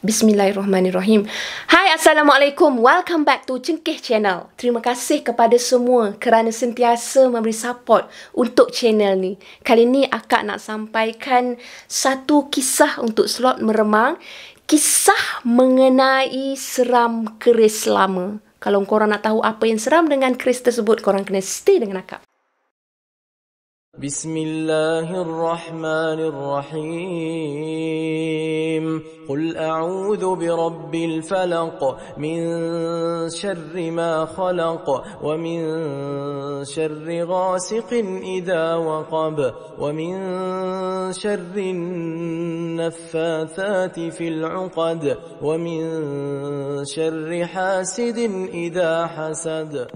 Bismillahirrahmanirrahim. Hai, Assalamualaikum. Welcome back to Cengkeh Channel. Terima kasih kepada semua kerana sentiasa memberi support untuk channel ni. Kali ni akak nak sampaikan satu kisah untuk slot meremang. Kisah mengenai seram keris lama. Kalau korang nak tahu apa yang seram dengan keris tersebut, korang kena stay dengan akak. Bismillahirrahmanirrahim. Qul a'udzu birabbil falaq min syarri ma khalaq wa min syarri ghasiqin idza waqab wa min syarri naffathati fil 'uqad wa min syarri hasidin idza hasad.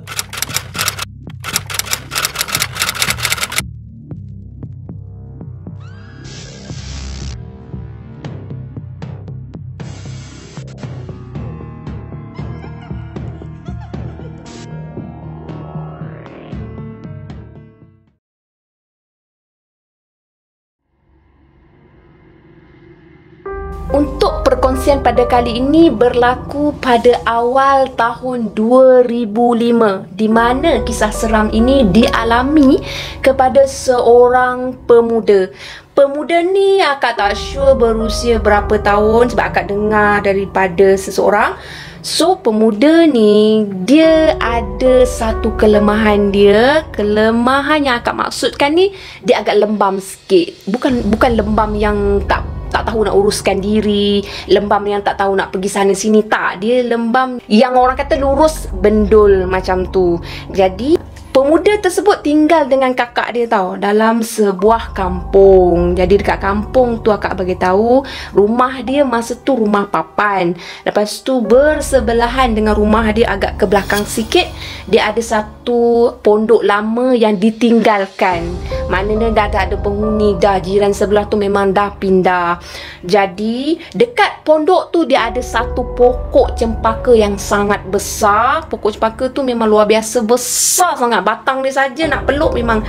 Untuk perkongsian pada kali ini berlaku pada awal tahun 2005, di mana kisah seram ini dialami kepada seorang pemuda. Pemuda ni akak tak sure berusia berapa tahun sebab akak dengar daripada seseorang. So, pemuda ni dia ada satu kelemahan dia. Kelemahan yang akak maksudkan ni, dia agak lembam sikit. Bukan lembam yang tak tahu nak uruskan diri, lembam yang tak tahu nak pergi sana sini, tak. Dia lembam yang orang kata lurus bendul macam tu. Jadi pemuda tersebut tinggal dengan kakak dia tau, dalam sebuah kampung. Jadi dekat kampung tu akak bagi tahu rumah dia masa tu rumah papan. Lepas tu bersebelahan dengan rumah dia agak ke belakang sikit, dia ada satu pondok lama yang ditinggalkan. Maknanya dah tak ada penghuni dah, jiran sebelah tu memang dah pindah. Jadi dekat pondok tu dia ada satu pokok cempaka yang sangat besar. Pokok cempaka tu memang luar biasa besar sangat. Batang dia saja nak peluk memang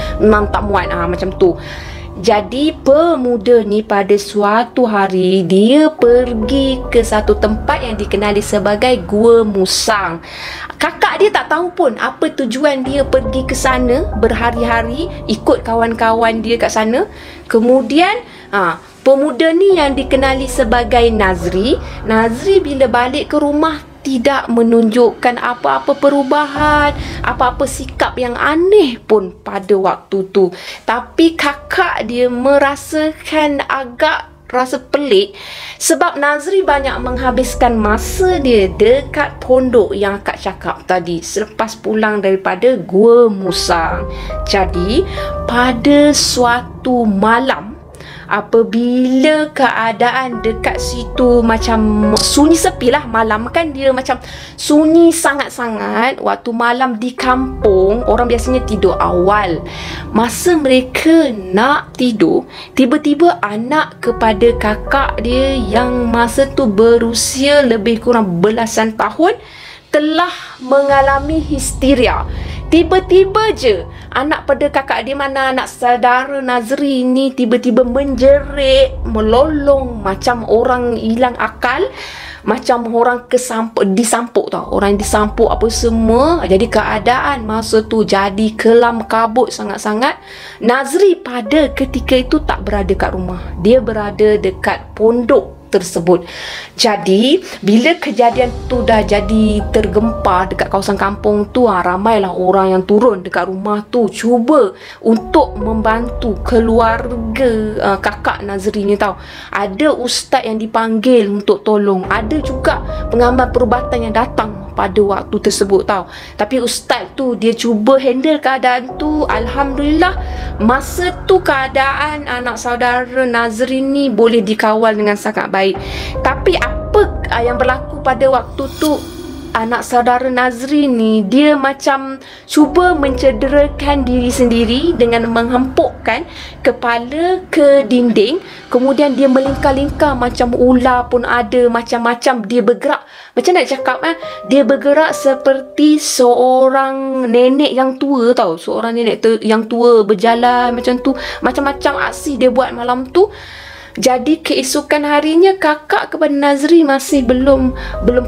tak muat, macam tu. Jadi pemuda ni pada suatu hari dia pergi ke satu tempat yang dikenali sebagai Gua Musang. Kakak dia tak tahu pun apa tujuan dia pergi ke sana berhari-hari, ikut kawan-kawan dia kat sana. Kemudian pemuda ni yang dikenali sebagai Nazri bila balik ke rumah tidak menunjukkan apa-apa perubahan, apa-apa sikap yang aneh pun pada waktu tu. Tapi kakak dia merasakan agak rasa pelik sebab Nazri banyak menghabiskan masa dia dekat pondok yang akak cakap tadi selepas pulang daripada Gua Musang. Jadi pada suatu malam, apabila keadaan dekat situ macam sunyi sepi lah, malam kan dia macam sunyi sangat-sangat. Waktu malam di kampung, orang biasanya tidur awal. Masa mereka nak tidur, tiba-tiba anak kepada kakak dia yang masa tu berusia lebih kurang belasan tahun telah mengalami histeria. Tiba-tiba je anak pada kakak dia, mana anak saudara Nazri ni, tiba-tiba menjerit, melolong macam orang hilang akal, macam orang disampuk tau. Orang disampuk apa semua. Jadi keadaan masa tu jadi kelam kabut sangat-sangat. Nazri pada ketika itu tak berada kat rumah. Dia berada dekat pondok tersebut. Jadi bila kejadian tu dah jadi tergempar dekat kawasan kampung tu, ramailah orang yang turun dekat rumah tu cuba untuk membantu keluarga kakak Nazri ni tau. Ada ustaz yang dipanggil untuk tolong, ada juga pengamal perubatan yang datang pada waktu tersebut tau. Tapi ustaz tu dia cuba handle keadaan tu. Alhamdulillah masa tu keadaan anak saudara Nazri ni boleh dikawal dengan sangat baik. Tapi apa yang berlaku pada waktu tu, anak saudara Nazri ni dia macam cuba mencederakan diri sendiri dengan menghempukkan kepala ke dinding. Kemudian dia melingkar-lingkar macam ular pun ada, macam-macam dia bergerak. Macam nak cakap dia bergerak seperti seorang nenek yang tua tau. Seorang nenek yang tua berjalan macam tu. Macam-macam aksi dia buat malam tu. Jadi keesokan harinya kakak kepada Nazri masih belum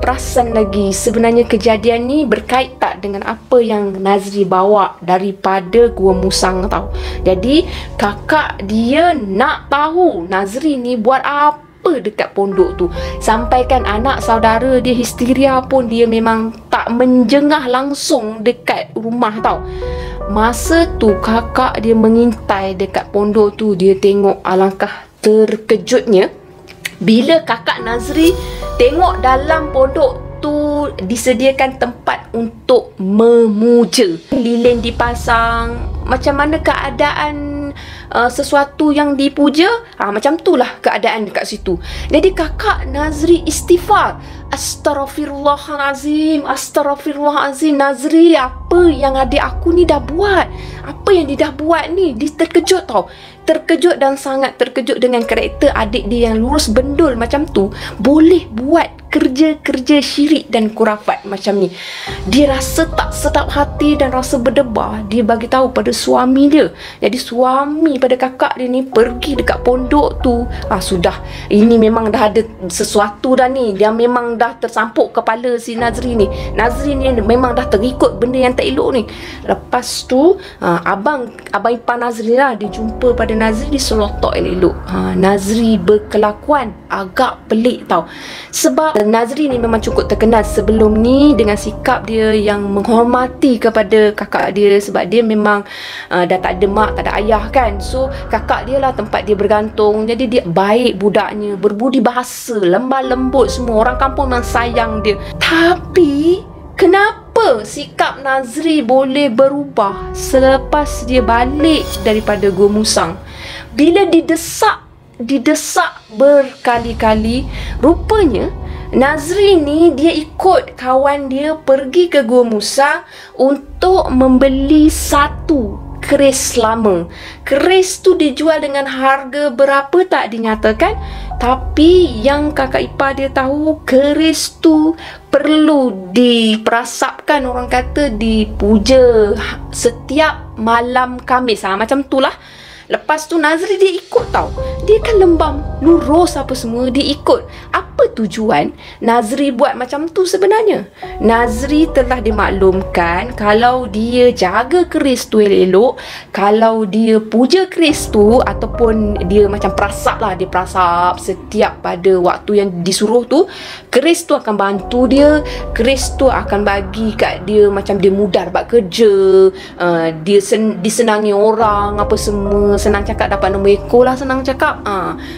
perasan lagi sebenarnya kejadian ni berkait tak dengan apa yang Nazri bawa daripada Gua Musang tau. Jadi kakak dia nak tahu Nazri ni buat apa dekat pondok tu. Sampaikan anak saudara dia histeria pun dia memang tak menjengah langsung dekat rumah tau. Masa tu kakak dia mengintai dekat pondok tu, dia tengok alangkah terkejutnya bila kakak Nazri tengok dalam pondok tu disediakan tempat untuk memuja. Lilin dipasang, macam mana keadaan sesuatu yang dipuja, macam itulah keadaan dekat situ. Jadi kakak Nazri istighfar, Astaghfirullahalazim, Astaghfirullahalazim. Nazri, apa yang adik aku ni dah buat? Apa yang dia dah buat ni? Dia terkejut tau. Terkejut dan sangat terkejut dengan karakter adik dia yang lurus bendul macam tu, boleh buat kerja-kerja syirik dan kurafat macam ni. Dia rasa tak sedap hati dan rasa berdebar. Dia bagi tahu pada suami dia. Jadi suami pada kakak dia ni pergi dekat pondok tu. Sudah, ini memang dah ada sesuatu dah ni. Dia memang dah tersampuk kepala si Nazri ni. Nazri ni memang dah terikut benda yang tak elok ni. Lepas tu abang ipar Nazri lah, dia jumpa pada Nazri, dia selotok elok-elok. Nazri berkelakuan agak pelik tau. Sebab Nazri ni memang cukup terkenal sebelum ni dengan sikap dia yang menghormati kepada kakak dia, sebab dia memang dah tak ada mak, tak ada ayah kan. So kakak dia lah tempat dia bergantung. Jadi dia baik budaknya, berbudi bahasa, lemah lembut semua. Orang kampung memang sayang dia. Tapi kenapa sikap Nazri boleh berubah selepas dia balik daripada Gua Musang? Bila didesak berkali-kali, rupanya Nazri ni dia ikut kawan dia pergi ke Gua Musang untuk membeli satu keris lama. Keris tu dijual dengan harga berapa tak dinyatakan, tapi yang kakak ipar dia tahu, keris tu perlu diperasapkan, orang kata dipuja setiap malam Khamis. Macam tu lah. Lepas tu Nazri dia ikut tau. Dia kan lembam, lurus apa semua, dia ikut. Apa tujuan Nazri buat macam tu sebenarnya? Nazri telah dimaklumkan kalau dia jaga keris tu elok, kalau dia puja keris tu ataupun dia macam perasap lah, dia perasap setiap pada waktu yang disuruh tu, keris tu akan bantu dia, keris tu akan bagi kat dia macam dia mudah buat kerja, dia disenangi orang apa semua. Senang cakap dapat nombor ekor lah, senang cakap.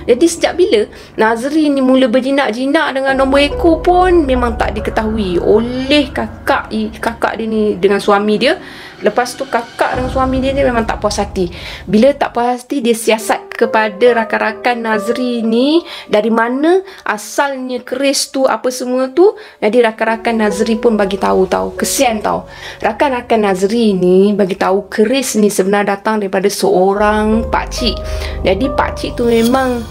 Jadi sejak bila Nazri ni mula berjinak-jinak dengan nombor ekor pun memang tak diketahui oleh kakak dia ni dengan suami dia. Lepas tu kakak dengan suami dia ni memang tak puas hati. Bila tak puas hati, dia siasat kepada rakan-rakan Nazri ni dari mana asalnya keris tu apa semua tu. Jadi rakan-rakan Nazri pun bagi tahu tau. Kesian tau. Rakan-rakan Nazri ni bagi tahu keris ni sebenarnya datang daripada seorang pakcik. Jadi pakcik tu memang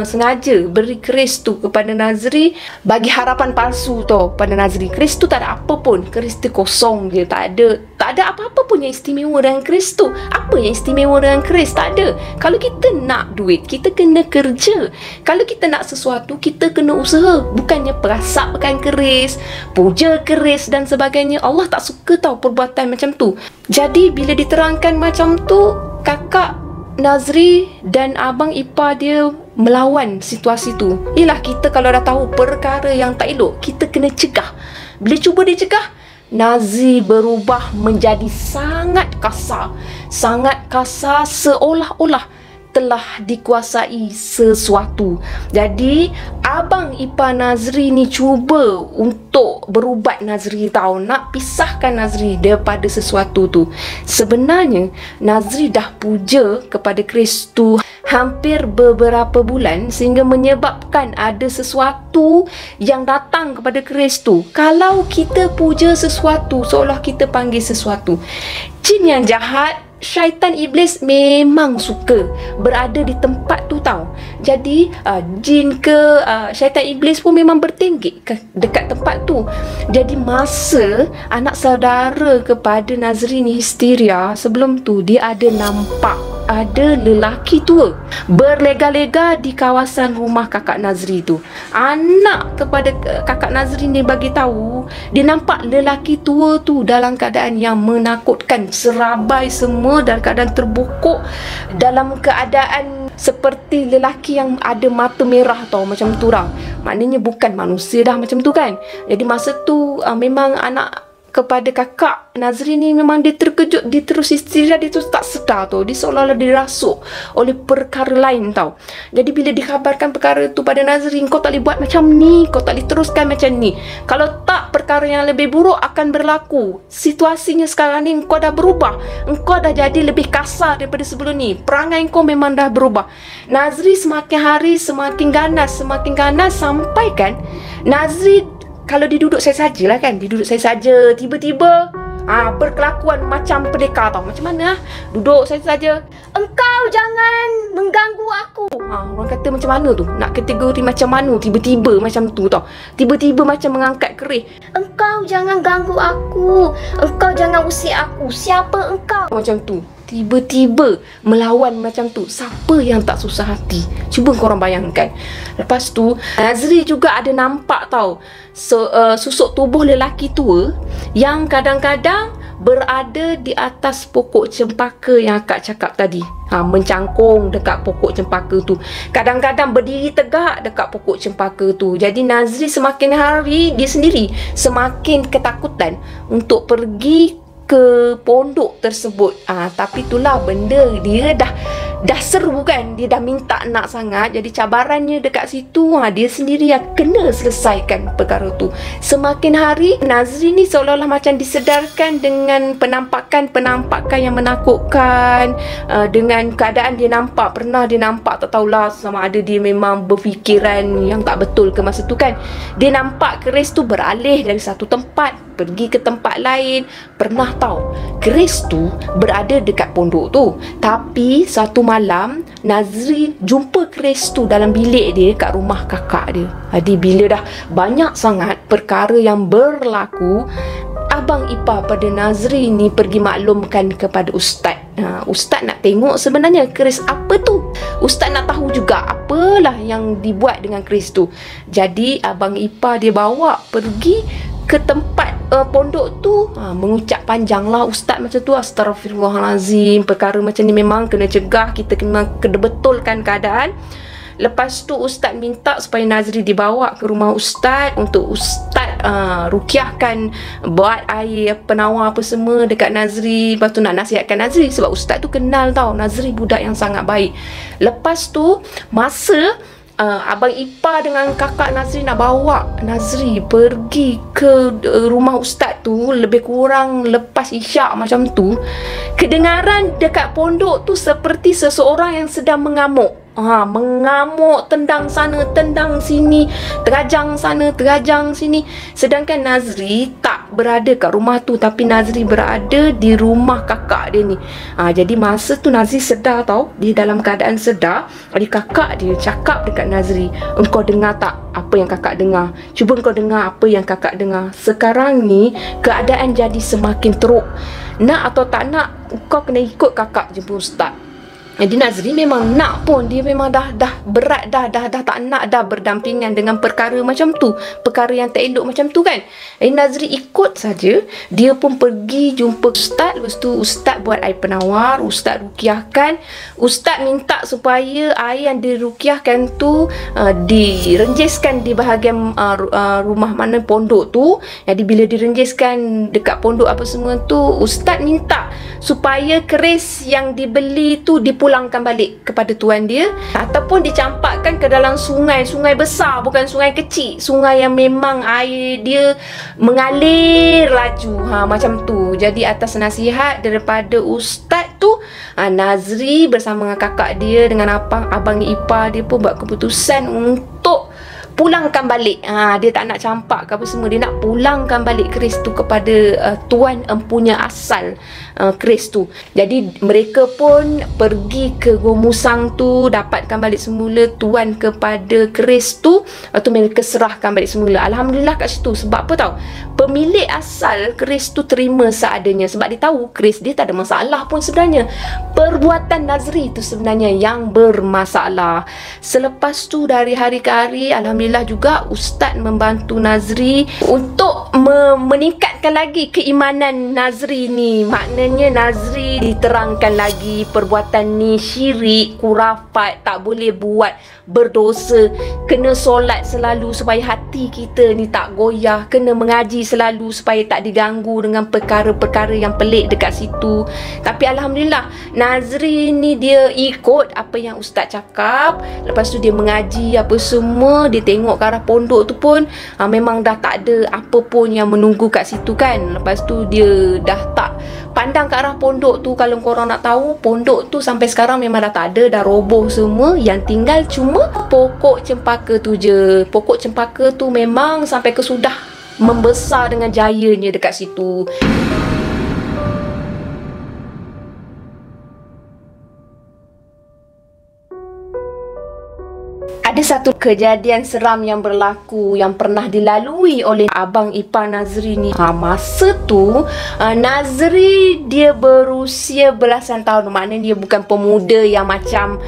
sengaja beri keris tu kepada Nazri bagi harapan palsu tau pada Nazri. Keris tu tak ada apa pun. Keris tu kosong je. Tak ada apa-apa pun yang istimewa dengan keris tu. Apa yang istimewa dengan keris? Tak ada. Kalau kita nak duit, kita kena kerja. Kalau kita nak sesuatu, kita kena usaha. Bukannya perasapkan keris, puja keris dan sebagainya. Allah tak suka tau perbuatan macam tu. Jadi bila diterangkan macam tu, kakak Nazri dan abang ipar dia melawan situasi tu. Yelah, kita kalau dah tahu perkara yang tak elok, kita kena cegah. Bila cuba dicegah, Nazri berubah menjadi sangat kasar. Sangat kasar, seolah-olah telah dikuasai sesuatu. Jadi abang ipar Nazri ni cuba untuk berubat Nazri tau, nak pisahkan Nazri daripada sesuatu tu. Sebenarnya Nazri dah puja kepada keris tu hampir beberapa bulan sehingga menyebabkan ada sesuatu yang datang kepada keris tu. Kalau kita puja sesuatu, seolah kita panggil sesuatu. Jin yang jahat, syaitan iblis memang suka berada di tempat tu tau. Jadi jin ke syaitan iblis pun memang bertinggi dekat tempat tu. Jadi masa anak saudara kepada Nazri ni histeria, sebelum tu dia ada nampak ada lelaki tua berlega-lega di kawasan rumah kakak Nazri tu. Anak kepada kakak Nazri ni bagi tahu dia nampak lelaki tua tu dalam keadaan yang menakutkan, serabai semua dalam keadaan terbungkuk, dalam keadaan seperti lelaki yang ada mata merah tau, macam tu lah. Maknanya bukan manusia dah macam tu kan. Jadi masa tu memang anak kepada kakak Nazri ni memang dia terkejut, dia terus histeria, dia terus tak sedar tau. Dia seolah-olah dirasuk oleh perkara lain tau. Jadi bila dikhabarkan perkara tu pada Nazri, kau tak boleh buat macam ni, kau tak boleh teruskan macam ni. Kalau tak, perkara yang lebih buruk akan berlaku. Situasinya sekarang ni kau dah berubah, engkau dah jadi lebih kasar daripada sebelum ni. Perangai kau memang dah berubah. Nazri semakin hari semakin ganas sampai kan Nazri kalau dia duduk saya sajalah kan, dia duduk saya saja, tiba-tiba berkelakuan macam pendekar tau. Macam mana? Duduk saya saja, engkau jangan mengganggu aku. Orang kata macam mana tu? Nak kategori macam mana tiba-tiba macam tu tau. Tiba-tiba macam mengangkat kerih. Engkau jangan ganggu aku, engkau jangan usik aku. Siapa engkau? Macam tu. Tiba-tiba melawan macam tu. Siapa yang tak susah hati? Cuba korang bayangkan. Lepas tu Nazri juga ada nampak tau susuk tubuh lelaki tua yang kadang-kadang berada di atas pokok cempaka yang akak cakap tadi. Mencangkung dekat pokok cempaka tu. Kadang-kadang berdiri tegak dekat pokok cempaka tu. Jadi Nazri semakin hari dia sendiri semakin ketakutan untuk pergi ke pondok tersebut. Tapi itulah benda dia dah seru kan, dia dah minta nak sangat. Jadi cabarannya dekat situ, dia sendiri yang kena selesaikan perkara tu. Semakin hari Nazri ni seolah-olah macam disedarkan dengan penampakan yang menakutkan, dengan keadaan dia nampak, pernah dia nampak, tak tahulah sama ada dia memang berfikiran yang tak betul ke masa tu kan. Dia nampak keris tu beralih dari satu tempat pergi ke tempat lain. Pernah tahu keris tu berada dekat pondok tu, tapi satu malam Nazri jumpa keris tu dalam bilik dia kat rumah kakak dia. Jadi bila dah banyak sangat perkara yang berlaku, abang ipar pada Nazri ni pergi maklumkan kepada ustaz. Ustaz nak tengok sebenarnya keris apa tu. Ustaz nak tahu juga apalah yang dibuat dengan keris tu. Jadi abang ipar dia bawa pergi ke tempat pondok tu. Mengucap panjang lah ustaz macam tu. Astaghfirullahalazim, perkara macam ni memang kena cegah, kita kena betulkan keadaan. Lepas tu ustaz minta supaya Nazri dibawa ke rumah ustaz untuk ustaz rukiahkan, buat air penawar apa semua dekat Nazri. Lepas tu nak nasihatkan Nazri sebab ustaz tu kenal tau Nazri budak yang sangat baik. Lepas tu masa abang ipar dengan kakak Nazri nak bawa Nazri pergi ke rumah ustaz tu, lebih kurang lepas isyak macam tu, kedengaran dekat pondok tu seperti seseorang yang sedang mengamuk. Mengamuk, tendang sana, tendang sini, terajang sana, terajang sini. Sedangkan Nazri tak berada kat rumah tu, tapi Nazri berada di rumah kakak dia ni. Jadi masa tu Nazri sedar tau, dia dalam keadaan sedar. Adik kakak dia cakap dekat Nazri, engkau dengar tak apa yang kakak dengar? Cuba engkau dengar apa yang kakak dengar. Sekarang ni keadaan jadi semakin teruk. Nak atau tak nak, kau kena ikut kakak jumpa ustaz. Jadi Nazri memang nak pun, dia memang dah berat dah tak nak dah berdampingan dengan perkara macam tu, perkara yang tak elok macam tu kan. Nazri ikut saja. Dia pun pergi jumpa ustaz. Lepas tu ustaz buat air penawar, ustaz rukiahkan. Ustaz minta supaya air yang dirukiahkan tu direnjiskan di bahagian rumah mana pondok tu. Jadi bila direnjiskan dekat pondok apa semua tu, ustaz minta supaya keris yang dibeli tu dipulangkan balik kepada tuan dia, ataupun dicampakkan ke dalam sungai besar, bukan sungai kecil, sungai yang memang air dia mengalir laju, macam tu. Jadi atas nasihat daripada ustaz tu, Nazri bersama dengan kakak dia dengan abang ipar dia pun buat keputusan untuk pulangkan balik. Dia tak nak campak ke apa semua, dia nak pulangkan balik keris tu kepada tuan empunya asal keris tu. Jadi mereka pun pergi ke Gua Musang tu, dapatkan balik semula tuan kepada keris tu, lepas tu mereka serahkan balik semula. Alhamdulillah kat situ. Sebab apa tahu? Pemilik asal keris tu terima seadanya, sebab dia tahu keris dia tak ada masalah pun sebenarnya. Perbuatan Nazri tu sebenarnya yang bermasalah. Selepas tu dari hari ke hari, alhamdulillah juga Ustaz membantu Nazri untuk meningkatkan lagi keimanan Nazri ni. Maknanya Nazri diterangkan lagi perbuatan ni syirik, kurafat, tak boleh buat, berdosa, kena solat selalu supaya hati kita ni tak goyah, kena mengaji selalu supaya tak diganggu dengan perkara-perkara yang pelik dekat situ. Tapi alhamdulillah Nazri ni dia ikut apa yang Ustaz cakap. Lepas tu dia mengaji apa semua, dia tengok ke arah pondok tu pun memang dah tak ada apa pun yang menunggu kat situ kan. Lepas tu dia dah tak pandang ke arah pondok tu. Kalau korang nak tahu, pondok tu sampai sekarang memang dah tak ada, dah roboh semua. Yang tinggal cuma pokok cempaka tu je. Pokok cempaka tu memang sampai kesudah membesar dengan jayanya dekat situ. Ada satu kejadian seram yang berlaku yang pernah dilalui oleh abang ipar Nazri ni. Masa tu Nazri dia berusia belasan tahun. Maknanya dia bukan pemuda yang macam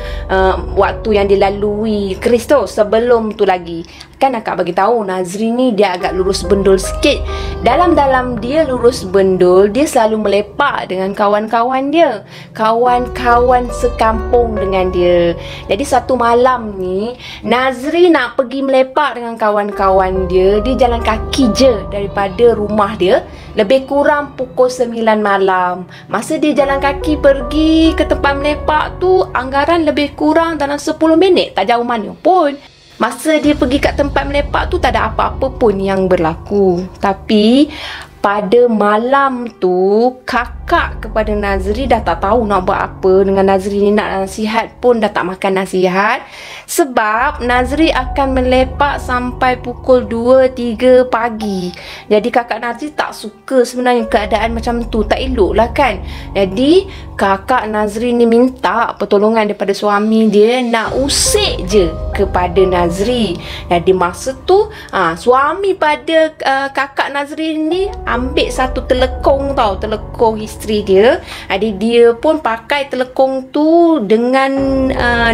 waktu yang dilalui keris tu. Sebelum tu lagi, kan akak bagi tahu Nazri ni dia agak lurus bendul sikit. Dalam dia lurus bendul, dia selalu melepak dengan kawan-kawan dia, kawan-kawan sekampung dengan dia. Jadi satu malam ni Nazri nak pergi melepak dengan kawan-kawan dia. Dia jalan kaki je daripada rumah dia, lebih kurang pukul 9 malam. Masa dia jalan kaki pergi ke tempat melepak tu, anggaran lebih kurang dalam 10 minit, tak jauh mana pun. Masa dia pergi kat tempat melepak tu, tak ada apa-apa pun yang berlaku. Tapi pada malam tu, kakak kepada Nazri dah tak tahu nak buat apa dengan Nazri ni. Nak nasihat pun dah tak makan nasihat. Sebab Nazri akan melepak sampai pukul 2-3 pagi. Jadi kakak Nazri tak suka sebenarnya keadaan macam tu. Tak elok lah kan. Jadi kakak Nazri ni minta pertolongan daripada suami dia, nak usik je kepada Nazri. Jadi masa tu suami pada kakak Nazri ni ambil satu telekong tau, telekong isteri dia. Jadi dia pun pakai telekong tu dengan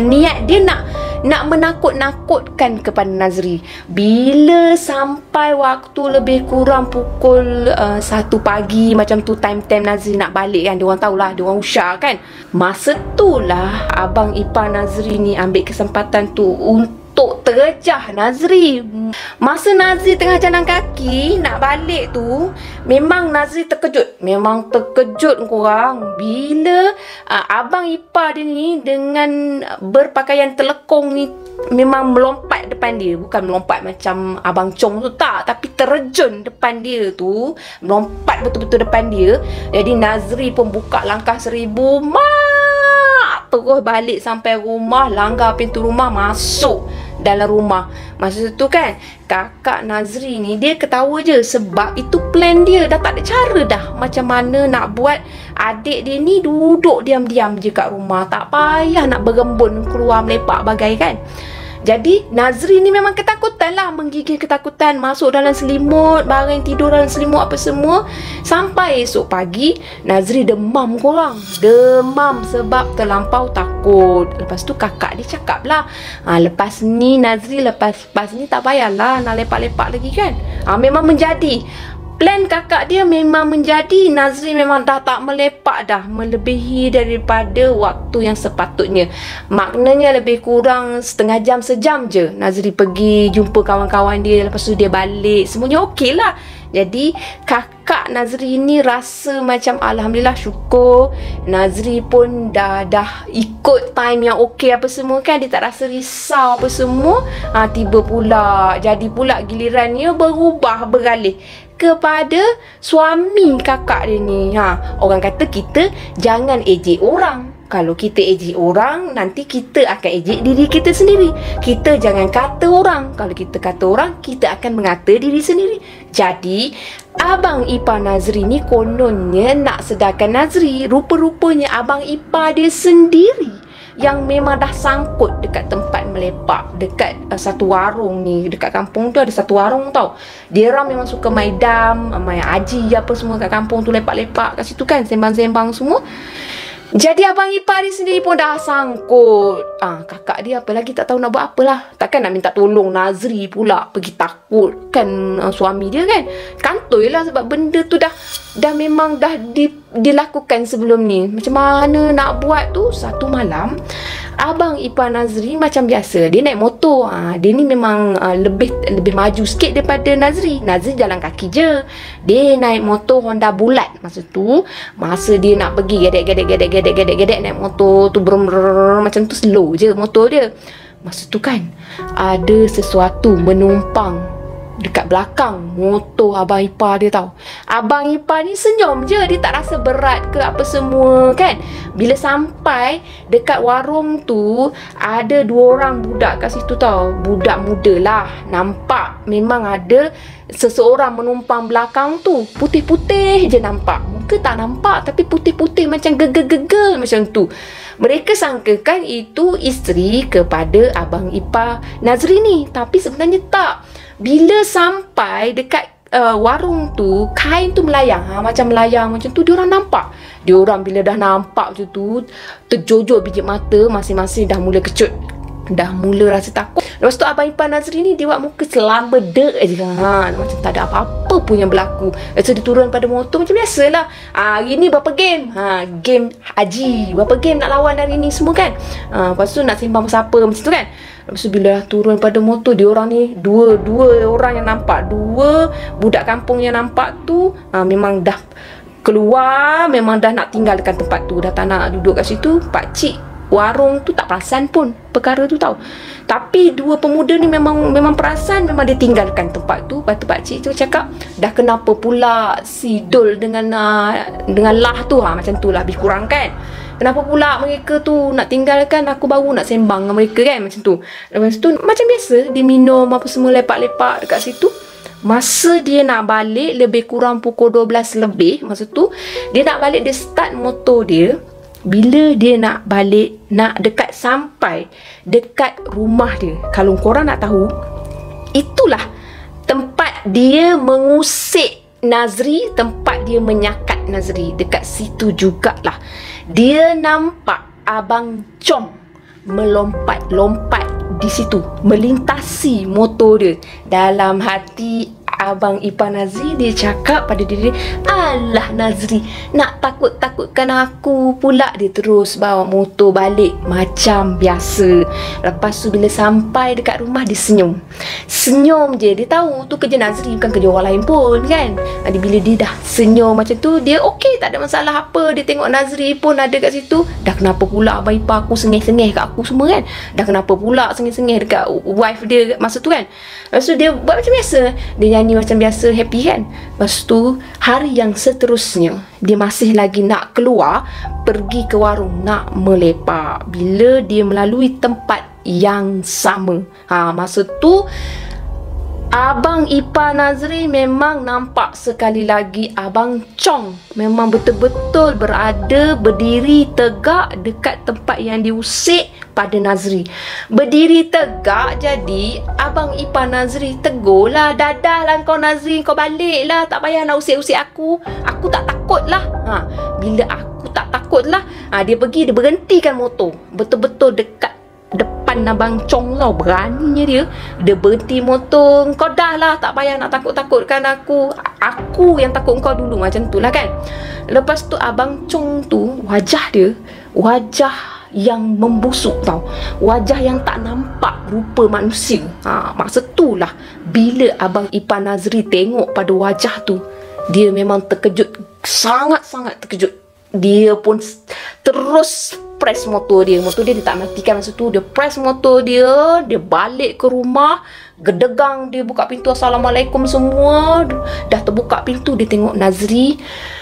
niat dia nak menakut-nakutkan kepada Nazri. Bila sampai waktu lebih kurang pukul 1 pagi macam tu, time-time Nazri nak balik kan, diorang tahulah, diorang usyak kan. Masa tu lah abang ipar Nazri ni ambil kesempatan tu untuk terjah Nazri. Masa Nazri tengah jalan kaki nak balik tu, memang Nazri terkejut. Memang terkejut korang bila abang ipar dia ni dengan berpakaian telekong ni memang melompat depan dia. Bukan melompat macam abang Chong tu, tak, tapi terjun depan dia tu, melompat betul-betul depan dia. Jadi Nazri pun buka langkah 1000, terus balik sampai rumah, langgar pintu rumah, masuk dalam rumah. Masa tu kan kakak Nazri ni dia ketawa je, sebab itu plan dia. Dah tak ada cara dah macam mana nak buat adik dia ni duduk diam-diam je kat rumah, tak payah nak berembun keluar melepak bagai kan. Jadi Nazri ni memang ketakutan lah, menggigil ketakutan, masuk dalam selimut, baring tidur dalam selimut apa semua. Sampai esok pagi Nazri demam korang. Demam sebab terlampau takut. Lepas tu kakak dia cakap lah, lepas ni Nazri, lepas ni tak payahlah nak lepak-lepak lagi kan. Memang menjadi plan kakak dia, memang menjadi. Nazri memang dah tak melepak dah, melebihi daripada waktu yang sepatutnya. Maknanya lebih kurang setengah jam, sejam je Nazri pergi jumpa kawan-kawan dia. Lepas tu dia balik, semuanya okey lah. Jadi kakak Nazri ni rasa macam alhamdulillah, syukur Nazri pun dah ikut time yang okey apa semua kan. Dia tak rasa risau apa semua. Tiba pula, jadi pula gilirannya berubah, beralih kepada suami kakak dia ni. Orang kata kita jangan ejek orang, Kalau kita ejek orang, nanti kita akan ejek diri kita sendiri. Kita jangan kata orang. Kalau kita kata orang, kita akan mengata diri sendiri. Jadi, abang ipar Nazri ni kononnya nak sedarkan Nazri. Rupa-rupanya abang ipar dia sendiri yang memang dah sangkut dekat tempat melepak, dekat satu warung ni. Dekat kampung tu ada satu warung tau. Dia orang memang suka main dam, main aji apa semua kat kampung tu, lepak-lepak kat situ kan, sembang-sembang semua. Jadi abang ipar dia sendiri pun dah sangkut. Kakak dia apa lagi tak tahu nak buat apalah. Takkan nak minta tolong Nazri pula pergi takut kan suami dia kan. Kantoi lah sebab benda tu dah memang dah dilakukan sebelum ni. Macam mana nak buat tu? Satu malam abang ipar Nazri macam biasa, dia naik motor. Dia ni memang lebih maju sikit daripada Nazri. Nazri jalan kaki je. Dia naik motor Honda Bulat. Masa dia nak pergi gedek naik motor tu macam tu, slow je motor dia. Masa tu kan ada sesuatu menumpang dekat belakang motor abang ipar dia tau. Abang ipar ni senyum je, dia tak rasa berat ke apa semua kan. Bila sampai dekat warung tu, ada 2 orang budak kat situ tau. Budak muda lah. Nampak memang ada seseorang menumpang belakang tu. Putih-putih je nampak. Muka tak nampak, tapi putih-putih macam gegel-gegel macam tu. Mereka sangkakan itu isteri kepada abang ipar Nazri ni, tapi sebenarnya tak. Bila sampai dekat warung tu, kain tu melayang, macam melayang macam tu. Diorang nampak. Diorang bila dah nampak macam tu, terjojok biji mata, masing-masing dah mula kecut, dah mula rasa takut. Lepas tu abang ipar Nazri ni dia buat muka selamba-dek je, macam tak ada apa-apa pun yang berlaku. Lepas tu dia turun pada motor macam biasalah. Hari ni berapa game? Game haji. Berapa game nak lawan hari ni semua kan? Lepas tu nak sembang pasal apa macam tu kan. Lepas tu bila dah turun pada motor, dia orang ni dua orang yang nampak, 2 budak kampung yang nampak tu memang dah keluar, memang dah nak tinggalkan tempat tu, dah tak nak duduk kat situ. Pakcik warung tu tak perasan pun perkara tu tau. Tapi 2 pemuda ni memang perasan, memang dia tinggalkan tempat tu. Lepas tu pakcik tu cakap, dah kenapa pula si Dul dengan Lah tu, macam tu lah lebih kurang kan. Kenapa pula mereka tu nak tinggalkan aku, baru nak sembang dengan mereka kan, macam tu. Lepas tu macam biasa dia minum apa semua, lepak-lepak dekat situ. Masa dia nak balik lebih kurang pukul 12 lebih, masa tu dia nak balik, dia start motor dia. Bila dia nak balik, nak dekat sampai dekat rumah dia, kalau korang nak tahu, itulah tempat dia mengusik Nazri, tempat dia menyakat Nazri. Dekat situ jugalah dia nampak Abang Com melompat-lompat di situ, melintasi motor dia. Dalam hati abang ipar Nazri, dia cakap pada diri dia, alah Nazri, nak takut-takutkan aku pula. Dia terus bawa motor balik macam biasa. Lepas tu bila sampai dekat rumah, dia senyum je. Dia tahu tu kerja Nazri, bukan kerja orang lain pun kan. Bila dia dah senyum macam tu, dia okey, tak ada masalah apa. Dia tengok Nazri pun ada kat situ. Dah kenapa pula abang ipar aku sengih-sengih kat aku semua kan. Dah kenapa pula sengih-sengih dekat wife dia masa tu kan. Lepas tu dia buat macam biasa, dia nyanyi macam biasa, happy kan. Lepas tu hari yang seterusnya, dia masih lagi nak keluar, pergi ke warung nak melepak. Bila dia melalui tempat yang sama, masa tu abang ipar Nazri memang nampak sekali lagi Abang Chong memang betul-betul berada, berdiri tegak dekat tempat yang diusik pada Nazri. Berdiri tegak, jadi abang ipar Nazri tegur lah, dadah lah kau Nazri, kau balik lah, tak payah nak usik-usik aku tak takut lah. Bila aku tak takut lah, dia pergi, dia berhentikan motor betul-betul dekat depan Abang Chong tau. Beraninya dia berhenti motor. Kau dah lah, tak payah nak takut-takutkan aku yang takut kau dulu, macam tu lah kan. Lepas tu Abang Chong tu, wajah dia wajah yang membusuk tau, wajah yang tak nampak rupa manusia. Masa tu lah bila abang ipar Nazri tengok pada wajah tu, dia memang terkejut, sangat-sangat terkejut. Dia pun terus press motor dia tak matikan masa tu. Dia press motor dia balik ke rumah, gedegang, dia buka pintu, assalamualaikum semua. Dah terbuka pintu, dia tengok Nazri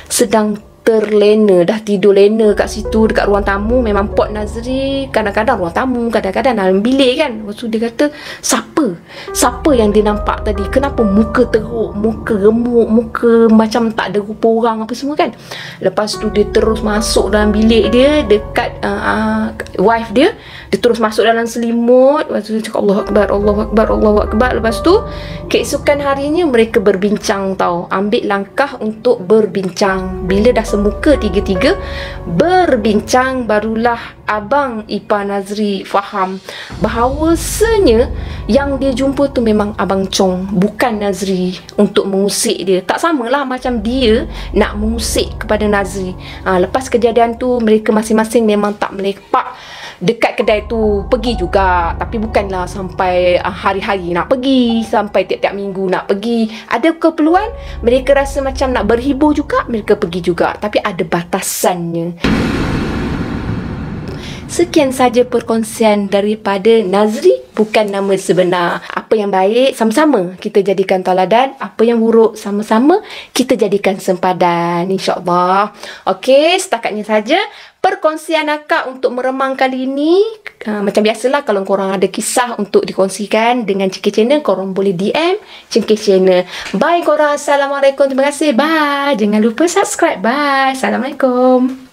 sedang terlena, dah tidur lena kat situ dekat ruang tamu. Memang Port Nazri kadang-kadang ruang tamu, kadang-kadang dalam bilik kan. Lepas tu dia kata, siapa yang dia nampak tadi? Kenapa muka teruk, muka remuk, muka macam tak ada rupa orang apa semua kan. Lepas tu dia terus masuk dalam bilik dia dekat wife dia. Dia terus masuk dalam selimut. Lepas tu dia cakap Allahu Akbar, Allahu Akbar, Allahu Akbar. Lepas tu keesokan harinya mereka berbincang tau, ambil langkah untuk berbincang. Bila dah semuka tiga-tiga berbincang, barulah abang ipar Nazri faham bahawasanya yang dia jumpa tu memang Abang Chong, bukan Nazri untuk mengusik dia. Tak samalah macam dia nak mengusik kepada Nazri. Lepas kejadian tu mereka masing-masing memang tak melepak dekat kedai tu. Pergi juga, tapi bukanlah sampai hari-hari nak pergi, sampai tiap-tiap minggu nak pergi. Ada keperluan, mereka rasa macam nak berhibur juga, mereka pergi juga, tapi ada batasannya. Sekian saja perkongsian daripada Nazri, bukan nama sebenar. Apa yang baik sama-sama kita jadikan tauladan, apa yang buruk sama-sama kita jadikan sempadan, insya-Allah. Okey, setakatnya saja perkongsian akak untuk meremang kali ini. Macam biasalah, kalau korang ada kisah untuk dikongsikan dengan Cengkeh Channel, korang boleh DM Cengkeh Channel. Bye korang, Assalamualaikum, terima kasih, bye. Jangan lupa subscribe, bye. Assalamualaikum.